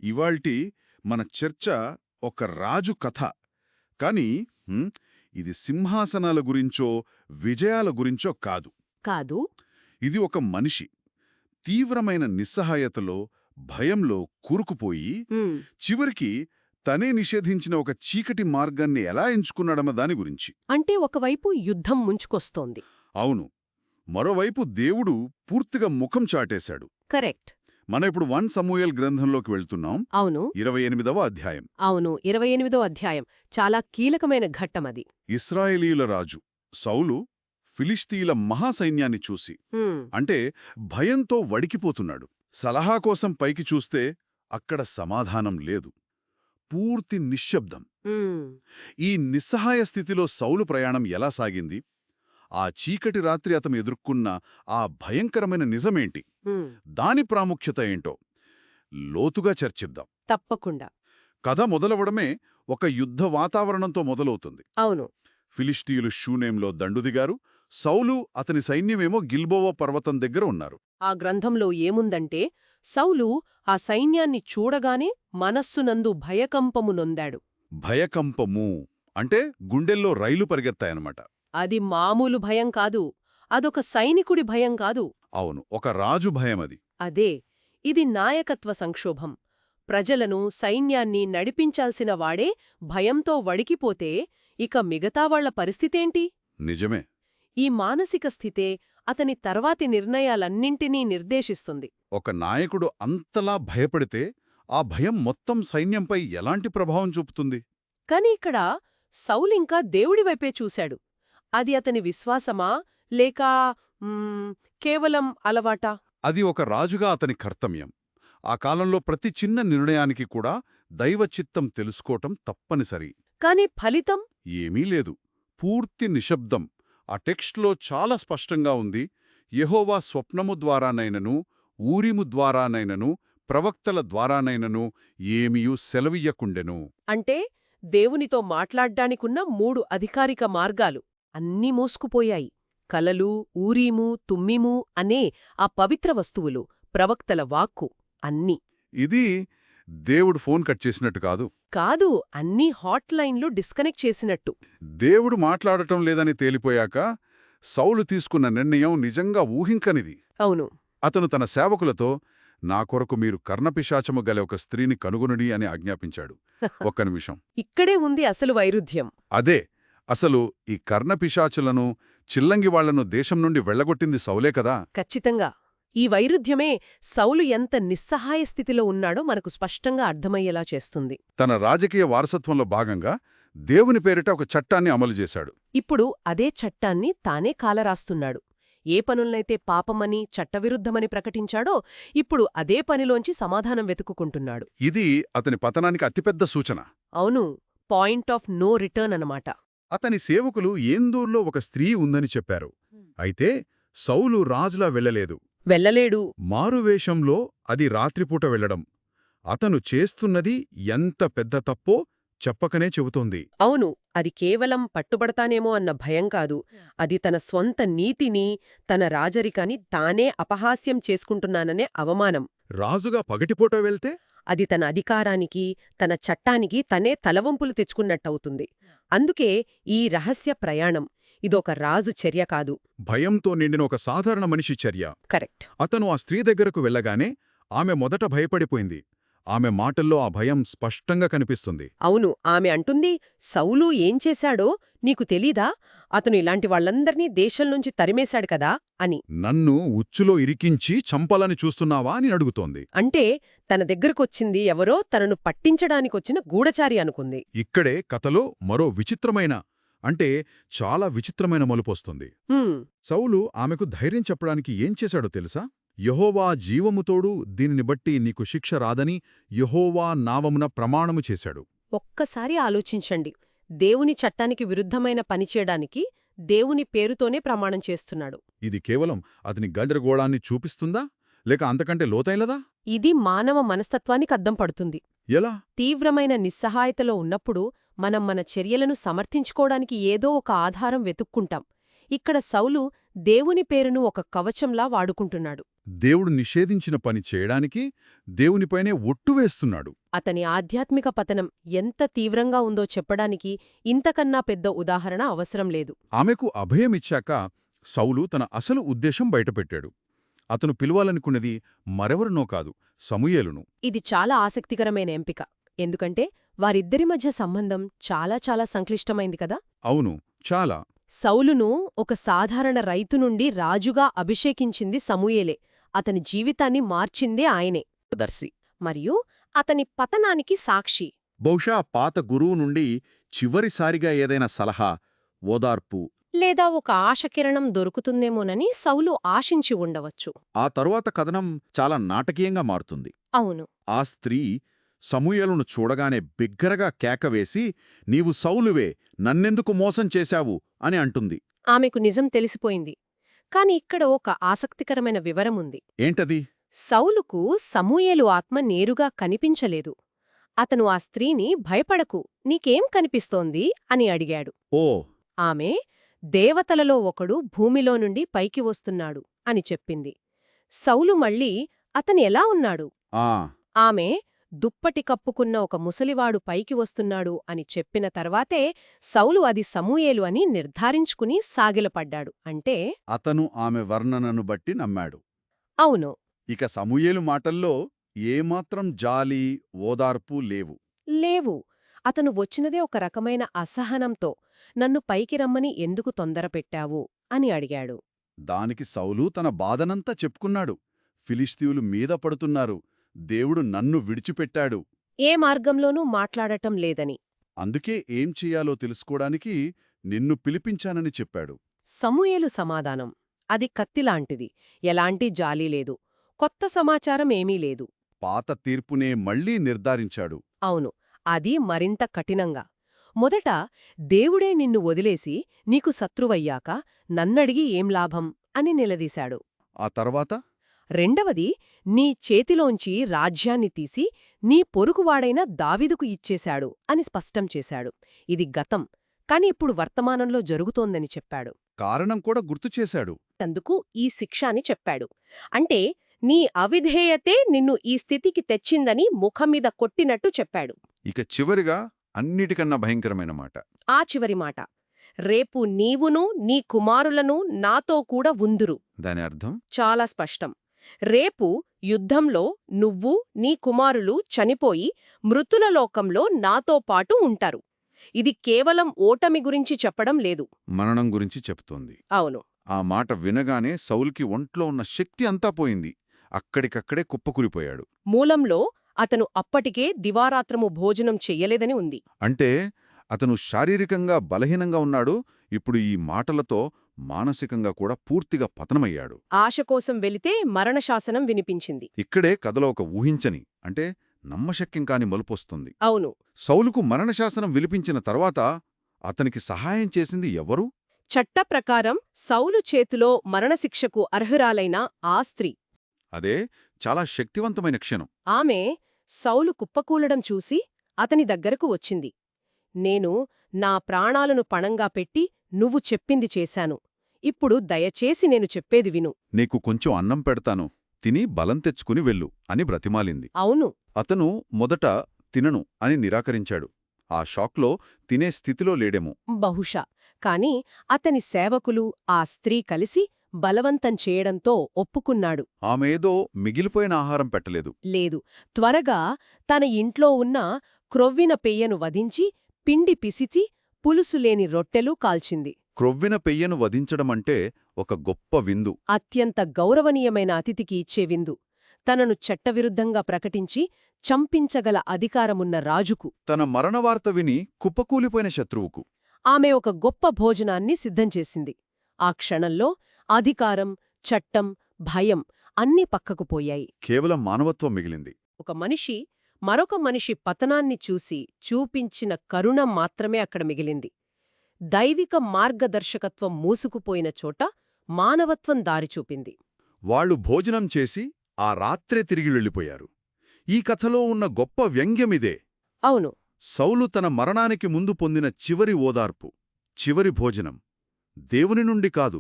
ఇవాల్టి మన చర్చ ఒక రాజు కథ. కాని ఇది సింహాసనాల గురించో విజయాల గురించో కాదు. కాదు. ఇది ఒక మనిషి తీవ్రమైన నిస్సహాయతలో, భయంలో కూరుకుపోయి చివరికి తనే నిషేధించిన ఒక చీకటి మార్గాన్ని ఎలా ఎంచుకున్నాడన్న దాని గురించి. అంటే ఒకవైపు యుద్ధం ముంచుకొస్తోంది. అవును. మరోవైపు దేవుడు పూర్తిగా ముఖం చాటేశాడు. కరెక్ట్. మనం ఇప్పుడు 1 సమూయేలు గ్రంథంలోకి వెళ్తున్నాం. అవును. 28వ అధ్యాయం. అవును, 28వ అధ్యాయం చాలా కీలకమైన ఘట్టమది. ఇశ్రాయేలీయుల రాజు సౌలు ఫిలిష్తీయుల మహాసైన్యాన్ని చూసి అంటే భయంతో వడికిపోతున్నాడు. సలహా కోసం పైకి చూస్తే అక్కడ సమాధానం లేదు. పూర్తి నిశ్శబ్దం. ఈ నిస్సహాయ స్థితిలో సౌలు ప్రయాణం ఎలా సాగింది? ఆ చీకటి రాత్రి అతను ఎదుర్కొన్న ఆ భయంకరమైన నిజమేంటి? దాని ప్రాముఖ్యత ఏంటో లోతుగా చర్చిద్దాం. తప్పకుండా. కథ మొదలవడమే ఒక యుద్ధ వాతావరణంతో మొదలవుతుంది. అవును. ఫిలిష్తీయులు షూనేంలో దండుదిగారు. సౌలు అతని సైన్యమేమో గిల్బోవ పర్వతం దగ్గర ఉన్నారు. ఆ గ్రంథంలో ఏముందంటే, సౌలు ఆ సైన్యాన్ని చూడగానే మనస్సునందు భయకంపము నొందాడు. భయకంపము అంటే గుండెల్లో రైలు పరిగెత్తాయన్నమాట. అది మామూలు భయం కాదు. అదొక సైనికుడి భయం కాదు. అవును, ఒక రాజు భయమది. అదే. ఇది నాయకత్వ సంక్షోభం. ప్రజలను, సైన్యాన్ని నడిపించాల్సిన వాడే భయంతో వడికిపోతే ఇక మిగతావాళ్ల పరిస్థితేంటి? నిజమే. ఈ మానసిక స్థితే అతని తర్వాతి నిర్ణయాలన్నింటినీ నిర్దేశిస్తుంది. ఒక నాయకుడు అంతలా భయపడితే ఆ భయం మొత్తం సైన్యంపై ఎలాంటి ప్రభావం చూపుతుంది? కాని ఇక్కడ సౌలింకా దేవుడివైపే చూశాడు. అది అతని విశ్వాసమా లేక కేవలం అలవాటా? అది ఒక రాజుగా అతని కర్తవ్యం. ఆ కాలంలో ప్రతి చిన్న నిర్ణయానికి కూడా దైవచిత్తం తెలుసుకోవటం తప్పనిసరి. కాని ఫలితం? ఏమీ లేదు. పూర్తి నిశ్శబ్దం. ఆ టెక్స్ట్లో చాలా స్పష్టంగా ఉంది. యెహోవా స్వప్నము ద్వారానైనను, ఊరీము ద్వారానైనను, ప్రవక్తల ద్వారానైనను ఏమీయూ సెలవియ్యకుండెను. అంటే దేవునితో మాట్లాడ్డానికున్న 3 అధికారిక మార్గాలు అన్నీ మోసుకుపోయాయి. కలలు, ఊరీము, తుమ్మిము అనే ఆ పవిత్ర వస్తువులు, ప్రవక్తల వాక్కు అన్నీ. ఇది దేవుడు ఫోన్ కట్ చేసినట్టు కాదు. కాదు, అన్నీ హాట్లైన్లు డిస్కనెక్ట్ చేసినట్టు. దేవుడు మాట్లాడటం లేదని తేలిపోయాక సౌలు తీసుకున్న నిర్ణయం నిజంగా ఊహింకనిది. అవును. అతను తన సేవకులతో, నా కొరకు మీరు కర్ణపిశాచము గల ఒక స్త్రీని కనుగొనుడి అని ఆజ్ఞాపించాడు. ఒక్క నిమిషం. ఇక్కడే ఉంది అసలు వైరుధ్యం. అదే. అసలు ఈ కర్ణపిశాచులను, చిల్లంగివాళ్లను దేశం నుండి వెళ్లగొట్టింది సౌలే కదా. ఖచ్చితంగా. ఈ వైరుధ్యమే సౌలు ఎంత నిస్సహాయ స్థితిలో ఉన్నాడో మనకు స్పష్టంగా అర్థమయ్యేలా చేస్తుంది. తన రాజకీయ వారసత్వంలో భాగంగా దేవుని పేరిట ఒక చట్టాన్ని అమలు చేశాడు. ఇప్పుడు అదే చట్టాన్ని తానే కాలరాస్తున్నాడు. ఏ పనులనైతే పాపమని, చట్టవిరుద్ధమని ప్రకటించాడో ఇప్పుడు అదే పనిలోంచి సమాధానం వెతుక్కుంటున్నాడు. ఇది అతని పతనానికి అతిపెద్ద సూచన. అవును, పాయింట్ ఆఫ్ నో రిటర్న్ అన్నమాట. అతని సేవకులు ఏందూర్లో ఒక స్త్రీ ఉందని చెప్పారు. అయితే సౌలు రాజులా వెళ్ళలేదు. వెళ్ళలేడు. మారువేషంలో అది రాత్రిపూట వెళ్లడం. అతను చేస్తున్నది ఎంత పెద్ద తప్పో చెప్పకనే చెబుతోంది. అవును, అది కేవలం పట్టుబడతానేమో అన్న భయం కాదు. అది తన స్వంత నీతిని, తన రాజరికాన్ని తానే అపహాస్యం చేసుకుంటున్నాననే అవమానం. రాజుగా పగటిపూట వెళ్తే? అది తన అధికారానికి, తన చట్టానికి తనే తలవంపులు తెచ్చుకున్నట్టవుతుంది. అందుకే ఈ రహస్య ప్రయాణం ఇదొక రాజు చర్య కాదు. భయంతో నిండిన ఒక సాధారణ మనిషి చర్య. కరెక్ట్. అతను ఆ స్త్రీ దగ్గరకు వెళ్ళగానే ఆమె మొదట భయపడిపోయింది. ఆమె మాటల్లో ఆ భయం స్పష్టంగా కనిపిస్తుంది. అవును, ఆమె అంటుంది, సౌలు ఏం చేశాడో నీకు తెలీదా? అతను ఇలాంటి వాళ్లందర్నీ దేశంలోంచి తరిమేశాడు కదా అని. నన్ను ఉచ్చులో ఇరికించి చంపాలని చూస్తున్నావా అని అడుగుతోంది. అంటే తన దగ్గరకొచ్చింది ఎవరో తనను పట్టించడానికొచ్చిన గూఢచారి అనుకుంది. ఇక్కడే కథలో మరో విచిత్రమైన, అంటే చాలా విచిత్రమైన మలుపొస్తుంది. సౌలు ఆమెకు ధైర్యం చెప్పడానికి ఏం చేశాడో తెలుసా? యెహోవా జీవముతోడు దీనిని బట్టి నీకు శిక్ష రాదని యెహోవా నామమున ప్రమాణము చేశాడు. ఒక్కసారి ఆలోచించండి. దేవుని చట్టానికి విరుద్ధమైన పనిచేయడానికి దేవుని పేరుతోనే ప్రమాణం చేస్తున్నాడు. ఇది కేవలం అతని గందరగోళాన్ని చూపిస్తుందా లేక అంతకంటే లోతైనదా? ఇది మానవ మనస్తత్వానికి అద్దం పడుతుంది. ఎలా? తీవ్రమైన నిస్సహాయతలో ఉన్నప్పుడు మనం మన చర్యలను సమర్థించుకోవడానికి ఏదో ఒక ఆధారం వెతుక్కుంటాం. ఇక్కడ సౌలు దేవుని పేరును ఒక కవచంలా వాడుకుంటున్నాడు. దేవుడు నిషేధించిన పని చేయడానికి దేవునిపైనే ఒట్టు వేస్తున్నాడు. అతని ఆధ్యాత్మిక పతనం ఎంత తీవ్రంగా ఉందో చెప్పడానికి ఇంతకన్నా పెద్ద ఉదాహరణ అవసరం లేదు. ఆమెకు అభయమిచ్చాక సౌలు తన అసలు ఉద్దేశం బయటపెట్టాడు. అతను పిలవాలనుకున్నది మరెవరినో కాదు, సమూయేలును. ఇది చాలా ఆసక్తికరమైన ఎంపిక. ఎందుకంటే వారిద్దరి మధ్య సంబంధం చాలా చాలా సంక్లిష్టమైంది కదా. అవును, చాలా. సౌలును ఒక సాధారణ రైతు నుండి రాజుగా అభిషేకించింది సమూయేలే. అతని జీవితాన్ని మార్చిందే ఆయనే దర్శి మరియు అతని పతనానికి సాక్షి. బహుశా పాత గురువు నుండి చివరిసారిగా ఏదైనా సలహా, ఓదార్పు, లేదా ఒక ఆశకిరణం దొరుకుతుందేమోనని సౌలు ఆశించి ఉండవచ్చు. ఆ తరువాత కథనం చాలా నాటకీయంగా మారుతుంది. అవును. ఆ స్త్రీ సమూయేలును చూడగానే బిగ్గరగా కేకవేసి, నీవు సౌలువే, నన్నెందుకు మోసం చేశావు అని అంటుంది. ఆమెకు నిజం తెలిసిపోయింది. కాని ఇక్కడ ఒక ఆసక్తికరమైన వివరముంది. ఏంటది? సౌలుకు సమూయేలు ఆత్మ నేరుగా కనిపించలేదు. అతను ఆ స్త్రీని భయపడకు, నీకేం కనిపిస్తోంది అని అడిగాడు. ఓ! ఆమె దేవతలలో ఒకడు భూమిలో నుండి పైకి వస్తున్నాడు అని చెప్పింది. సౌలు మళ్ళీ అతని ఎలా ఉన్నాడు? ఆ ఆమె దుప్పటి కప్పుకున్న ఒక ముసలివాడు పైకి వస్తున్నాడు అని చెప్పిన తర్వాతే సౌలు అది సమూయేలు అని నిర్ధారించుకుని సాగిలపడ్డాడు. అంటే అతను ఆమె వర్ణనను బట్టి నమ్మాడు. అవును. ఇక సమూయేలు మాటల్లో ఏమాత్రం జాలి, ఓదార్పు లేవు. లేవు. అతను వచ్చినదే ఒక రకమైన అసహనంతో, నన్ను పైకి రమ్మని ఎందుకు తొందరపెట్టావు అని అడిగాడు. దానికి సౌలు తన బాధనంతా చెప్పుకున్నాడు. ఫిలిష్తీయులు మీద పడుతున్నారు, దేవుడు నన్ను విడిచిపెట్టాడు. ఏ మార్గంలోనూ మాట్లాడటం లేదని. అందుకే ఏం చెయ్యాలో తెలుసుకోవడానికి నిన్ను పిలిపించానని చెప్పాడు. సమూయేలు సమాధానం అది కత్తిలాంటిది. ఎలాంటి జాలీ లేదు. కొత్త సమాచారం ఏమీ లేదు. పాత తీర్పునే మళ్లీ నిర్ధారించాడు. అవును, అది మరింత కఠినంగా. మొదట దేవుడే నిన్ను వదిలేసి నీకు శత్రువయ్యాక నన్నడిగి ఏం లాభం అని నిలదీశాడు. ఆ తర్వాత రెండవది, నీ చేతిలోంచి రాజ్యాన్ని తీసి నీ పొరుగువాడైన దావీదుకు ఇచ్చేశాడు అని స్పష్టం చేశాడు. ఇది గతం, కాని ఇప్పుడు వర్తమానంలో జరుగుతోందని చెప్పాడు. కారణం కూడా గుర్తుచేశాడు. అందుకు ఈ శిక్ష అని చెప్పాడు. అంటే నీ అవిధేయతే నిన్ను ఈ స్థితికి తెచ్చిందని ముఖంమీద కొట్టినట్టు చెప్పాడు. ఇక చివరిగా అన్నిటికన్నా భయంకరమైన మాట. ఆ చివరి మాట, రేపు నీవును నీ కుమారులను నాతో కూడా ఉందురు. దాని అర్థం చాలా స్పష్టం. రేపు యుద్ధంలో నువ్వు నీ కుమారులు చనిపోయి మృతుల లోకంలో నాతో పాటు ఉంటారు. ఇది కేవలం ఓటమి గురించి చెప్పడం లేదు. మరణం గురించి చెప్తోంది. అవును. ఆ మాట వినగానే సౌలుకి ఒంట్లో ఉన్న శక్తి అంతా పోయింది. అక్కడికక్కడే కుప్పకూలిపోయాడు. మూలంలో అతను అప్పటికే దివారాత్రము భోజనం చెయ్యలేదని ఉంది. అంటే అతను శారీరకంగా బలహీనంగా ఉన్నాడు. ఇప్పుడు ఈ మాటలతో మానసికంగా కూడా పూర్తిగా పతనమయ్యాడు. ఆశ కోసం వెళితే మరణశాసనం వినిపించింది. ఇక్కడే కథలో ఒక ఊహించని, అంటే నమ్మశక్యం కాని మలుపొస్తుంది. అవును. సౌలుకు మరణశాసనం వినిపించిన తర్వాత అతనికి సహాయం చేసింది ఎవరు? చట్ట ప్రకారం సౌలు చేతిలో మరణశిక్షకు అర్హురాలైన ఆ స్త్రీ. అదే చాలా శక్తివంతమైన క్షణం. ఆమె సౌలు కుప్పకూలడం చూసి అతని దగ్గరకు వచ్చింది. నేను నా ప్రాణాలను పణంగా పెట్టి నువ్వు చెప్పింది చేశాను. ఇప్పుడు దయచేసి నేను చెప్పేది విను. నీకు కొంచెం అన్నం పెడతాను, తిని బలం తెచ్చుకుని వెళ్ళు అని బ్రతిమాలింది. అవును. అతను మొదట తినను అని నిరాకరించాడు. ఆ షాక్లో తినే స్థితిలో లేడేమో. బహుశా. కాని అతని సేవకులు ఆ స్త్రీ కలిసి బలవంతం చేయడంతో ఒప్పుకున్నాడు. ఆమెదో మిగిలిపోయిన ఆహారం పెట్టలేదు. లేదు, త్వరగా తన ఇంట్లో ఉన్న క్రొవ్విన పెయ్యను వధించి పిండి పిసిచి పులుసులేని రొట్టెలు కాల్చింది. క్రొవ్విన పెయ్యను వధించడమంటే ఒక గొప్ప విందు. అత్యంత గౌరవనీయమైన అతిథికి ఇచ్చే విందు. తనను చట్టవిరుద్ధంగా ప్రకటించి చంపించగల అధికారమున్న రాజుకు, తన మరణవార్త విని కుప్పకూలిపోయిన శత్రువుకు ఆమె ఒక గొప్ప భోజనాన్ని సిద్ధంచేసింది. ఆ క్షణంలో అధికారం, చట్టం, భయం అన్నీ పక్కకు పోయాయి. కేవలం మానవత్వం మిగిలింది. ఒక మనిషి మరొక మనిషి పతనాన్ని చూసి చూపించిన కరుణ మాత్రమే అక్కడ మిగిలింది. దైవిక మార్గదర్శకత్వం మూసుకుపోయిన చోట మానవత్వం దారిచూపింది. వాళ్లు భోజనం చేసి ఆ రాత్రే తిరిగి వెళ్ళిపోయారు. ఈ కథలో ఉన్న గొప్ప వ్యంగ్యమిదే. అవును. సౌలు తన మరణానికి ముందు పొందిన చివరి ఓదార్పు, చివరి భోజనం దేవుని నుండి కాదు,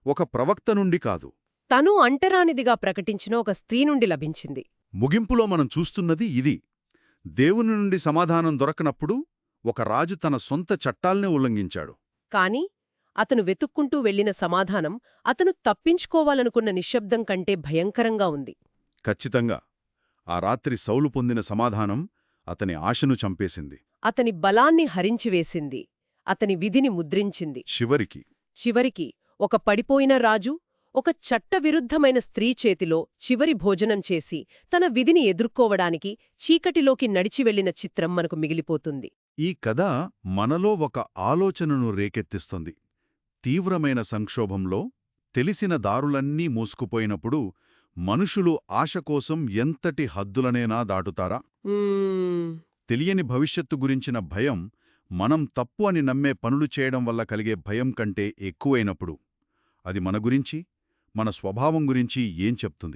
ఒక ప్రవక్త నుండి కాదు, తను అంటరానిదిగా ప్రకటించిన ఒక స్త్రీ నుండి లభించింది. ముగింపులో మనం చూస్తున్నది ఇది. దేవుని నుండి సమాధానం దొరకనప్పుడు ఒక రాజు తన సొంత చట్టాల్నే ఉల్లంఘించాడు. కాని అతను వెతుక్కుంటూ వెళ్లిన సమాధానం అతను తప్పించుకోవాలనుకున్న నిశ్శబ్దం కంటే భయంకరంగా ఉంది. ఖచ్చితంగా ఆ రాత్రి సౌలు పొందిన సమాధానం అతని ఆశను చంపేసింది. అతని బలాన్ని హరించివేసింది. అతని విధిని ముద్రించింది. చివరికి ఒక పడిపోయిన రాజు ఒక చట్టవిరుద్ధమైన స్త్రీ చేతిలో చివరి భోజనం చేసి తన విధిని ఎదుర్కోవడానికి చీకటిలోకి నడిచివెళ్లిన చిత్రం మనకు మిగిలిపోతుంది. ఈ కథ మనలో ఒక ఆలోచనను రేకెత్తిస్తుంది. తీవ్రమైన సంక్షోభంలో తెలిసిన దారులన్నీ మూసుకుపోయినప్పుడు మనుషులు ఆశ కోసం ఎంతటి హద్దులనేనా దాటుతారా? తెలియని భవిష్యత్తు గురించిన భయం మనం తప్పు అని నమ్మే పనులు చేయడం వల్ల కలిగే భయం కంటే ఎక్కువైనప్పుడు అది మన గురించి, మన స్వభావం గురించి ఏం చెప్తుంది?